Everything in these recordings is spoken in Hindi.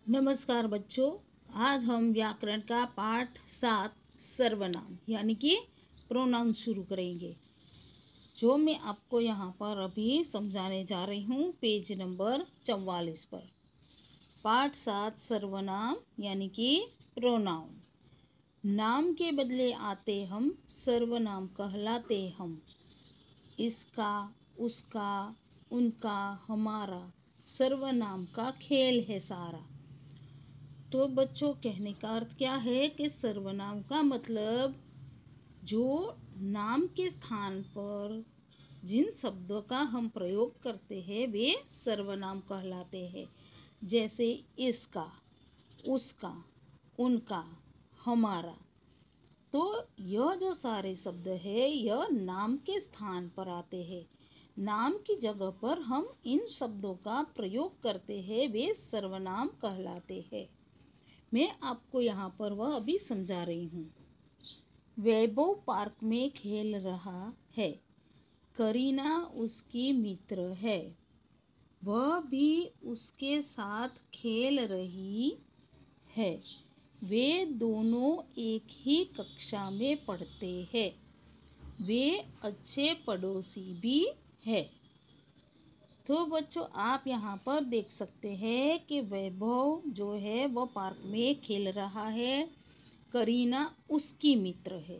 नमस्कार बच्चों, आज हम व्याकरण का पाठ 7 सर्वनाम यानी कि प्रोनाउन शुरू करेंगे, जो मैं आपको यहाँ पर अभी समझाने जा रही हूँ पेज नंबर 44 पर। पाठ 7 सर्वनाम यानी कि प्रोनाउन। नाम के बदले आते हम, सर्वनाम कहलाते हम। इसका, उसका, उनका, हमारा, सर्वनाम का खेल है सारा। तो बच्चों, कहने का अर्थ क्या है कि सर्वनाम का मतलब जो नाम के स्थान पर जिन शब्दों का हम प्रयोग करते हैं वे सर्वनाम कहलाते हैं। जैसे इसका, उसका, उनका, हमारा। तो यह जो सारे शब्द है यह नाम के स्थान पर आते हैं। नाम की जगह पर हम इन शब्दों का प्रयोग करते हैं, वे सर्वनाम कहलाते हैं। मैं आपको यहाँ पर वह अभी समझा रही हूँ। वैभव पार्क में खेल रहा है। करीना उसकी मित्र है, वह भी उसके साथ खेल रही है। वे दोनों एक ही कक्षा में पढ़ते हैं। वे अच्छे पड़ोसी भी है। तो बच्चों, आप यहाँ पर देख सकते हैं कि वैभव जो है वह पार्क में खेल रहा है। करीना उसकी मित्र है।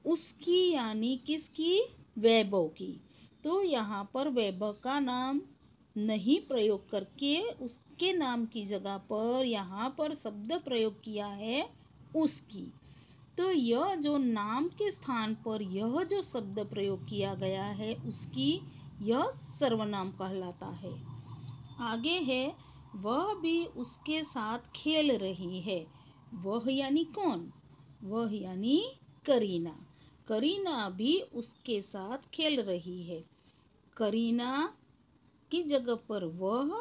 उसकी यानी किसकी? वैभव की। तो यहाँ पर वैभव का नाम नहीं प्रयोग करके उसके नाम की जगह पर यहाँ पर शब्द प्रयोग किया है उसकी। तो यह जो नाम के स्थान पर यह जो शब्द प्रयोग किया गया है उसकी, यह सर्वनाम कहलाता है। आगे है, वह भी उसके साथ खेल रही है। वह यानी कौन? वह यानी करीना। करीना भी उसके साथ खेल रही है। करीना की जगह पर वह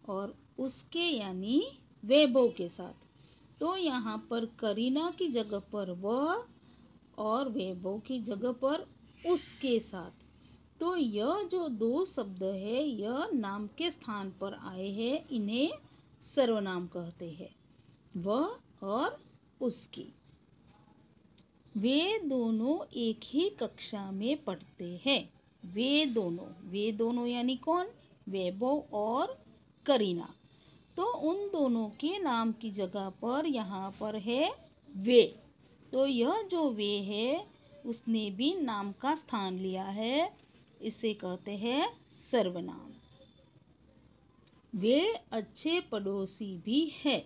और उसके यानी वैभव के साथ। तो यहाँ पर करीना की जगह पर वह और वैभव की जगह पर उसके साथ। तो यह जो दो शब्द है यह नाम के स्थान पर आए हैं, इन्हें सर्वनाम कहते हैं। वह और उसकी। वे दोनों एक ही कक्षा में पढ़ते हैं। वे दोनों यानी कौन? वैभव और करीना। तो उन दोनों के नाम की जगह पर यहाँ पर है वे। तो यह जो वे है उसने भी नाम का स्थान लिया है, इसे कहते हैं सर्वनाम। वे अच्छे पड़ोसी भी है।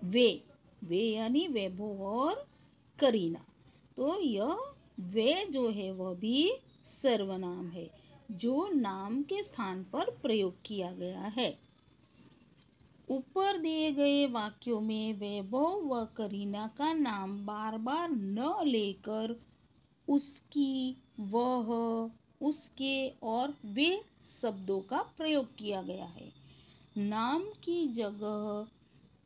वे यानी वैभव और करीना। तो यह वे जो है वह भी सर्वनाम है, जो नाम के स्थान पर प्रयोग किया गया है। ऊपर दिए गए वाक्यों में वैभव व करीना का नाम बार बार न लेकर उसकी, वह, उसके और वे शब्दों का प्रयोग किया गया है। नाम की जगह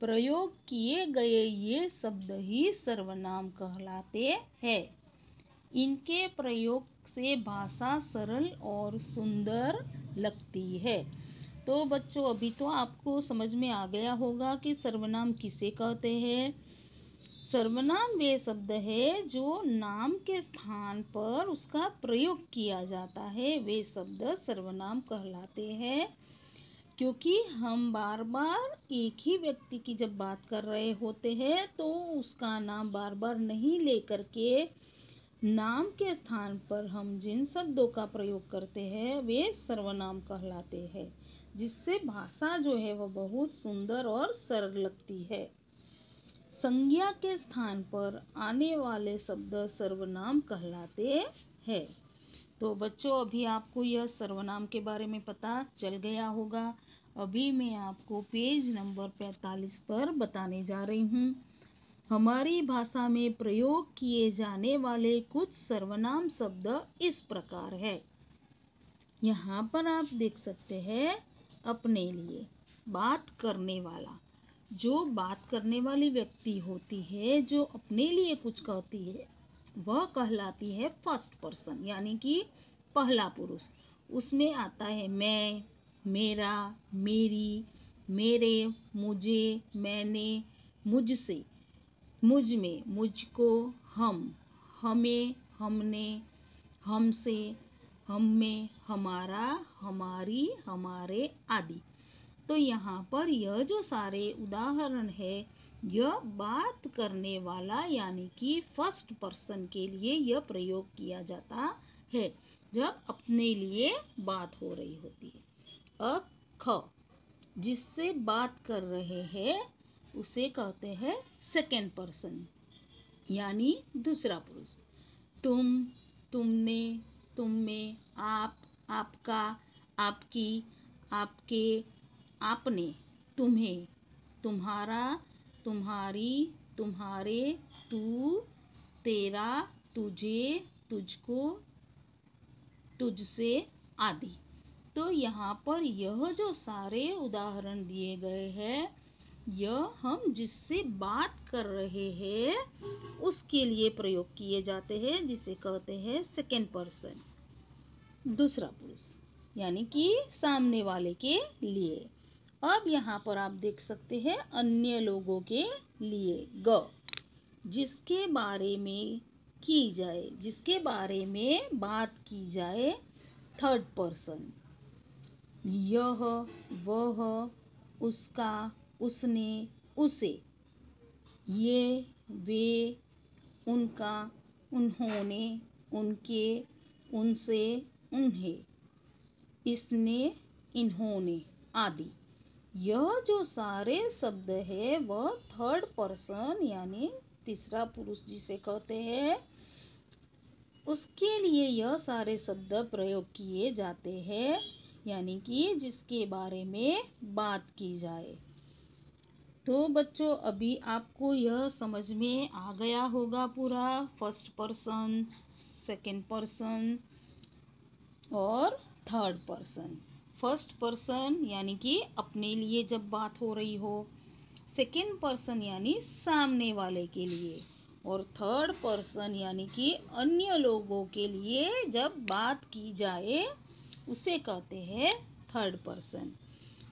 प्रयोग किए गए ये शब्द ही सर्वनाम कहलाते हैं। इनके प्रयोग से भाषा सरल और सुंदर लगती है। तो बच्चों, अभी तो आपको समझ में आ गया होगा कि सर्वनाम किसे कहते हैं। सर्वनाम वे शब्द है जो नाम के स्थान पर उसका प्रयोग किया जाता है, वे शब्द सर्वनाम कहलाते हैं। क्योंकि हम बार बार एक ही व्यक्ति की जब बात कर रहे होते हैं तो उसका नाम बार बार नहीं लेकर के नाम के स्थान पर हम जिन शब्दों का प्रयोग करते हैं वे सर्वनाम कहलाते हैं, जिससे भाषा जो है वह बहुत सुंदर और सरल लगती है। संज्ञा के स्थान पर आने वाले शब्द सर्वनाम कहलाते हैं। तो बच्चों, अभी आपको यह सर्वनाम के बारे में पता चल गया होगा। अभी मैं आपको पेज नंबर 45 पर बताने जा रही हूँ। हमारी भाषा में प्रयोग किए जाने वाले कुछ सर्वनाम शब्द इस प्रकार है। यहाँ पर आप देख सकते हैं, अपने लिए, बात करने वाला। जो बात करने वाली व्यक्ति होती है, जो अपने लिए कुछ कहती है, वह कहलाती है फर्स्ट पर्सन यानी कि पहला पुरुष। उसमें आता है मैं, मेरा, मेरी, मेरे, मुझे, मैंने, मुझसे, मुझ में, मुझको, हम, हमें, हमने, हमसे, हम में, हमारा, हमारी, हमारे आदि। तो यहाँ पर यह जो सारे उदाहरण है, यह बात करने वाला यानी कि फर्स्ट पर्सन के लिए यह प्रयोग किया जाता है जब अपने लिए बात हो रही होती है। अब ख, जिससे बात कर रहे हैं उसे कहते हैं सेकेंड पर्सन यानी दूसरा पुरुष। तुम, तुमने, तुम में, आप, आपका, आपकी, आपके, आपने, तुम्हें, तुम्हारा, तुम्हारी, तुम्हारे, तू, तेरा, तुझे, तुझको, तुझसे आदि। तो यहाँ पर यह जो सारे उदाहरण दिए गए हैं, यह हम जिससे बात कर रहे हैं उसके लिए प्रयोग किए जाते हैं, जिसे कहते हैं सेकेंड पर्सन, दूसरा पुरुष, यानी कि सामने वाले के लिए। अब यहाँ पर आप देख सकते हैं अन्य लोगों के लिए ग, जिसके बारे में की जाए, जिसके बारे में बात की जाए, थर्ड पर्सन, यह, वह, उसका, उसने, उसे, ये, वे, उनका, उन्होंने, उनके, उनसे, उन्हें, इसने, इन्होंने आदि। यह जो सारे शब्द है वह थर्ड पर्सन यानी तीसरा पुरुष जिसे कहते हैं, उसके लिए यह सारे शब्द प्रयोग किए जाते हैं, यानी कि जिसके बारे में बात की जाए। तो बच्चों अभी आपको यह समझ में आ गया होगा पूरा, फर्स्ट पर्सन, सेकंड पर्सन और थर्ड पर्सन। फर्स्ट पर्सन यानी कि अपने लिए जब बात हो रही हो, सेकंड पर्सन यानी सामने वाले के लिए, और थर्ड पर्सन यानी कि अन्य लोगों के लिए जब बात की जाए उसे कहते हैं थर्ड पर्सन।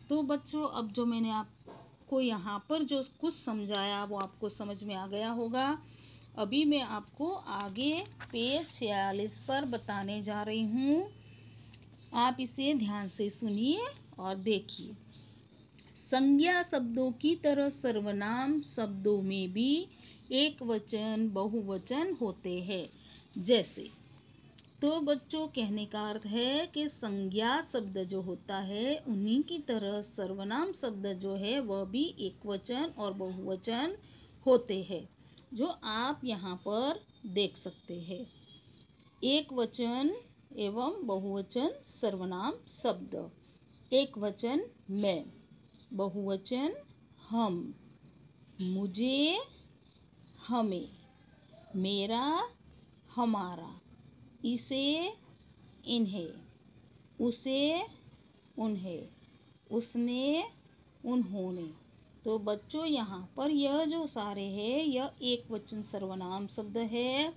तो बच्चों अब जो मैंने आपको यहाँ पर जो कुछ समझाया वो आपको समझ में आ गया होगा। अभी मैं आपको आगे पेज 46 पर बताने जा रही हूँ, आप इसे ध्यान से सुनिए और देखिए। संज्ञा शब्दों की तरह सर्वनाम शब्दों में भी एक वचन बहुवचन होते हैं। जैसे, तो बच्चों कहने का अर्थ है कि संज्ञा शब्द जो होता है उन्हीं की तरह सर्वनाम शब्द जो है वह भी एक वचन और बहुवचन होते हैं, जो आप यहाँ पर देख सकते हैं। एक वचन एवं बहुवचन सर्वनाम शब्द। एक वचन मैं, बहुवचन हम, मुझे, हमें, मेरा, हमारा, इसे, इन्हें, उसे, उन्हें, उसने, उन्होंने। तो बच्चों यहाँ पर यह जो सारे हैं यह एक वचन सर्वनाम शब्द है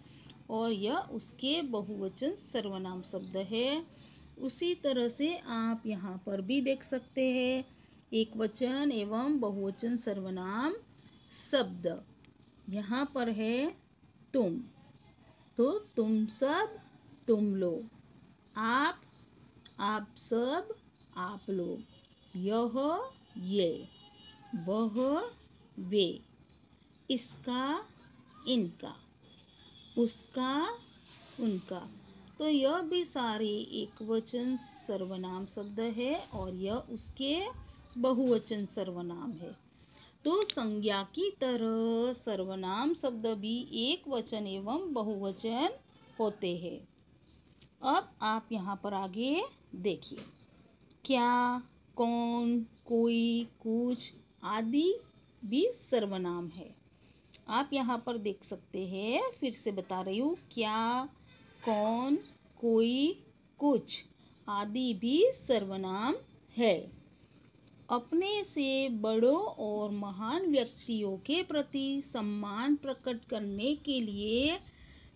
और यह उसके बहुवचन सर्वनाम शब्द है। उसी तरह से आप यहाँ पर भी देख सकते हैं एक वचन एवं बहुवचन सर्वनाम शब्द। यहाँ पर है तुम, तो तुम सब, तुम लोग, आप सब, आप लोग, यह, ये, वह, वे, इसका, इनका, उसका, उनका। तो यह भी सारे एक वचन सर्वनाम शब्द है और यह उसके बहुवचन सर्वनाम है। तो संज्ञा की तरह सर्वनाम शब्द भी एक वचन एवं बहुवचन होते हैं। अब आप यहाँ पर आगे देखिए, क्या, कौन, कोई, कुछ आदि भी सर्वनाम है। आप यहाँ पर देख सकते हैं, फिर से बता रही हूँ, क्या, कौन, कोई, कुछ आदि भी सर्वनाम है। अपने से बड़ों और महान व्यक्तियों के प्रति सम्मान प्रकट करने के लिए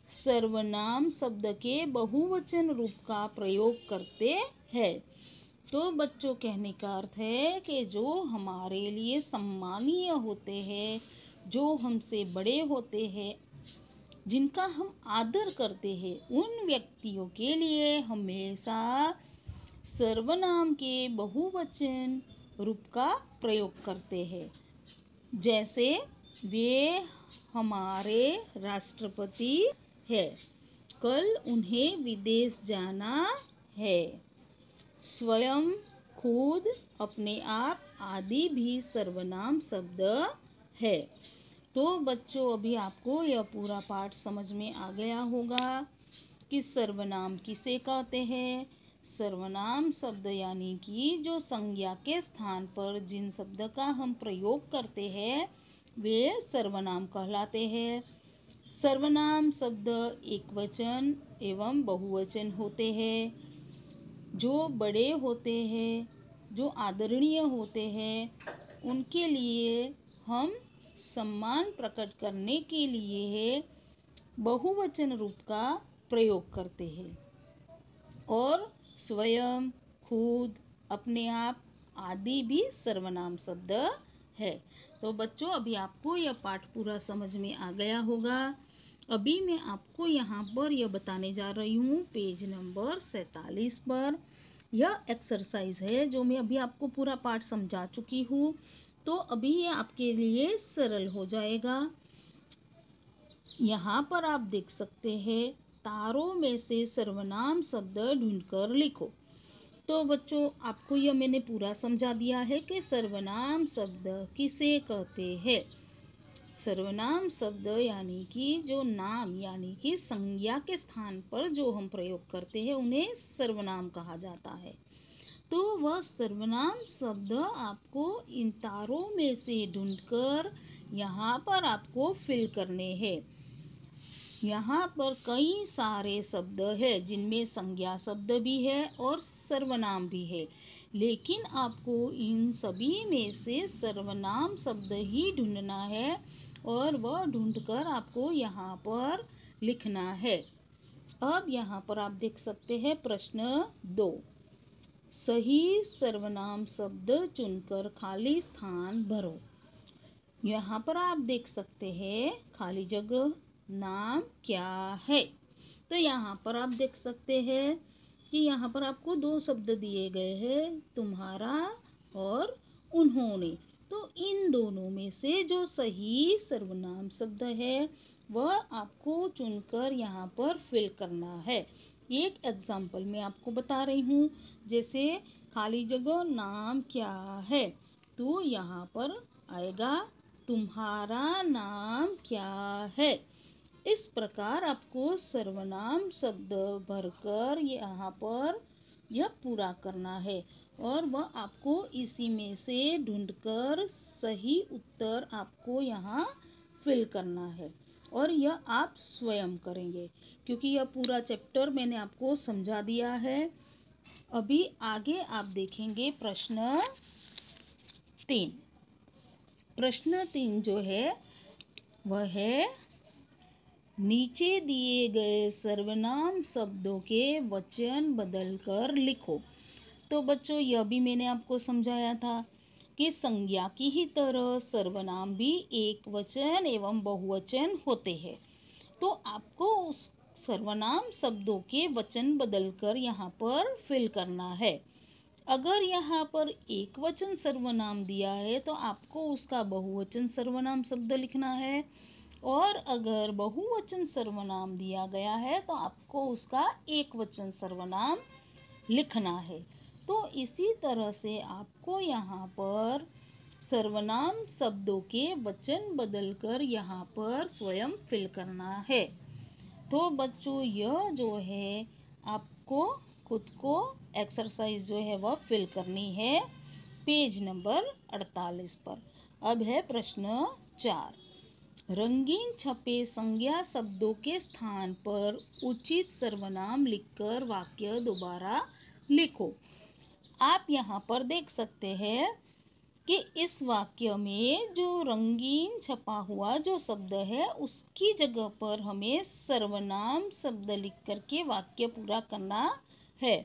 सर्वनाम शब्द के बहुवचन रूप का प्रयोग करते हैं। तो बच्चों, कहने का अर्थ है कि जो हमारे लिए सम्मानीय होते हैं, जो हमसे बड़े होते हैं, जिनका हम आदर करते हैं, उन व्यक्तियों के लिए हमेशा सर्वनाम के बहुवचन रूप का प्रयोग करते हैं। जैसे वे हमारे राष्ट्रपति है, कल उन्हें विदेश जाना है। स्वयं, खुद, अपने आप आदि भी सर्वनाम शब्द है। तो बच्चों, अभी आपको यह पूरा पाठ समझ में आ गया होगा कि सर्वनाम किसे कहते हैं। सर्वनाम शब्द यानी कि जो संज्ञा के स्थान पर जिन शब्द का हम प्रयोग करते हैं वे सर्वनाम कहलाते हैं। सर्वनाम शब्द एकवचन एवं बहुवचन होते हैं। जो बड़े होते हैं, जो आदरणीय होते हैं, उनके लिए हम सम्मान प्रकट करने के लिए बहुवचन रूप का प्रयोग करते हैं। और स्वयं, खुद, अपने आप आदि भी सर्वनाम शब्द है। तो बच्चों, अभी आपको यह पाठ पूरा समझ में आ गया होगा। अभी मैं आपको यहाँ पर यह बताने जा रही हूँ पेज नंबर 47 पर। यह एक्सरसाइज है जो मैं अभी आपको पूरा पाठ समझा चुकी हूँ। तो अभी ये आपके लिए सरल हो जाएगा। यहाँ पर आप देख सकते हैं, तारों में से सर्वनाम शब्द ढूंढकर लिखो। तो बच्चों, आपको यह मैंने पूरा समझा दिया है कि सर्वनाम शब्द किसे कहते हैं। सर्वनाम शब्द यानी कि जो नाम यानी कि संज्ञा के स्थान पर जो हम प्रयोग करते हैं उन्हें सर्वनाम कहा जाता है। तो वह सर्वनाम शब्द आपको इन तारों में से ढूंढकर यहाँ पर आपको फिल करने हैं। यहाँ पर कई सारे शब्द है जिनमें संज्ञा शब्द भी है और सर्वनाम भी है, लेकिन आपको इन सभी में से सर्वनाम शब्द ही ढूंढना है और वह ढूंढकर आपको यहाँ पर लिखना है। अब यहाँ पर आप देख सकते हैं प्रश्न 2, सही सर्वनाम शब्द चुनकर खाली स्थान भरो। यहाँ पर आप देख सकते हैं खाली जगह नाम क्या है। तो यहाँ पर आप देख सकते हैं कि यहाँ पर आपको 2 शब्द दिए गए हैं, तुम्हारा और उन्होंने। तो इन दोनों में से जो सही सर्वनाम शब्द है वह आपको चुनकर यहाँ पर फिल करना है। एक एग्जाम्पल मैं आपको बता रही हूँ, जैसे खाली जगह नाम क्या है, तो यहाँ पर आएगा तुम्हारा नाम क्या है। इस प्रकार आपको सर्वनाम शब्द भरकर यहाँ पर यह पूरा करना है और वह आपको इसी में से ढूंढकर सही उत्तर आपको यहाँ फिल करना है और यह आप स्वयं करेंगे, क्योंकि यह पूरा चैप्टर मैंने आपको समझा दिया है। अभी आगे आप देखेंगे प्रश्न 3। प्रश्न 3 जो है वह है, नीचे दिए गए सर्वनाम शब्दों के वचन बदलकर लिखो। तो बच्चों, यह भी मैंने आपको समझाया था कि संज्ञा की ही तरह सर्वनाम भी एक वचन एवं बहुवचन होते हैं। तो आपको उस सर्वनाम शब्दों के वचन बदलकर यहाँ पर फिल करना है। अगर यहाँ पर एक वचन सर्वनाम दिया है तो आपको उसका बहुवचन सर्वनाम शब्द लिखना है, और अगर बहुवचन सर्वनाम दिया गया है तो आपको उसका एक वचन सर्वनाम लिखना है। तो इसी तरह से आपको यहाँ पर सर्वनाम शब्दों के वचन बदलकर यहाँ पर स्वयं फिल करना है। तो बच्चों, यह जो है आपको खुद को एक्सरसाइज जो है वह फिल करनी है पेज नंबर 48 पर। अब है प्रश्न 4, रंगीन छपे संज्ञा शब्दों के स्थान पर उचित सर्वनाम लिखकर वाक्य दोबारा लिखो। आप यहाँ पर देख सकते हैं कि इस वाक्य में जो रंगीन छपा हुआ जो शब्द है उसकी जगह पर हमें सर्वनाम शब्द लिख करके वाक्य पूरा करना है।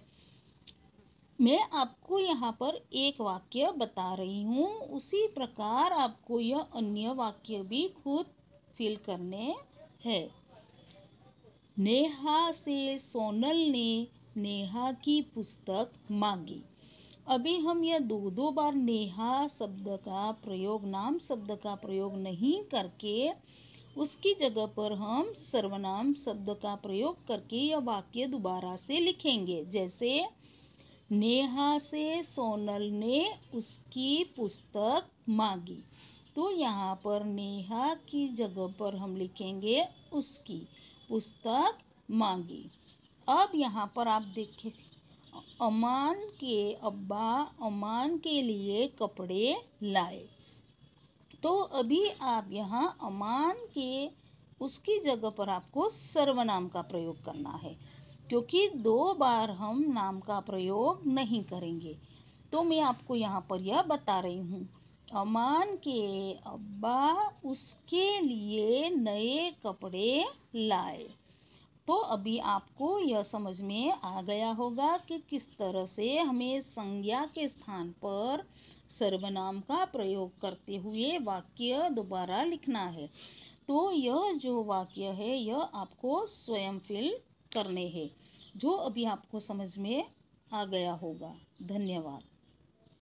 मैं आपको यहाँ पर एक वाक्य बता रही हूँ, उसी प्रकार आपको यह अन्य वाक्य भी खुद फिल करने हैं। नेहा से सोनल ने नेहा की पुस्तक मांगी। अभी हम यह दो बार नेहा शब्द का प्रयोग, नाम शब्द का प्रयोग नहीं करके उसकी जगह पर हम सर्वनाम शब्द का प्रयोग करके यह वाक्य दोबारा से लिखेंगे। जैसे नेहा से सोनल ने उसकी पुस्तक मांगी, तो यहाँ पर नेहा की जगह पर हम लिखेंगे उसकी पुस्तक मांगी। अब यहाँ पर आप देखें, अमान के अब्बा अमान के लिए कपड़े लाए। तो अभी आप यहाँ अमान के उसकी जगह पर आपको सर्वनाम का प्रयोग करना है, क्योंकि दो बार हम नाम का प्रयोग नहीं करेंगे। तो मैं आपको यहाँ पर यह बता रही हूँ, अमान के अब्बा उसके लिए नए कपड़े लाए। तो अभी आपको यह समझ में आ गया होगा कि किस तरह से हमें संज्ञा के स्थान पर सर्वनाम का प्रयोग करते हुए वाक्य दोबारा लिखना है। तो यह जो वाक्य है यह आपको स्वयं फिल करने हैं, जो अभी आपको समझ में आ गया होगा। धन्यवाद।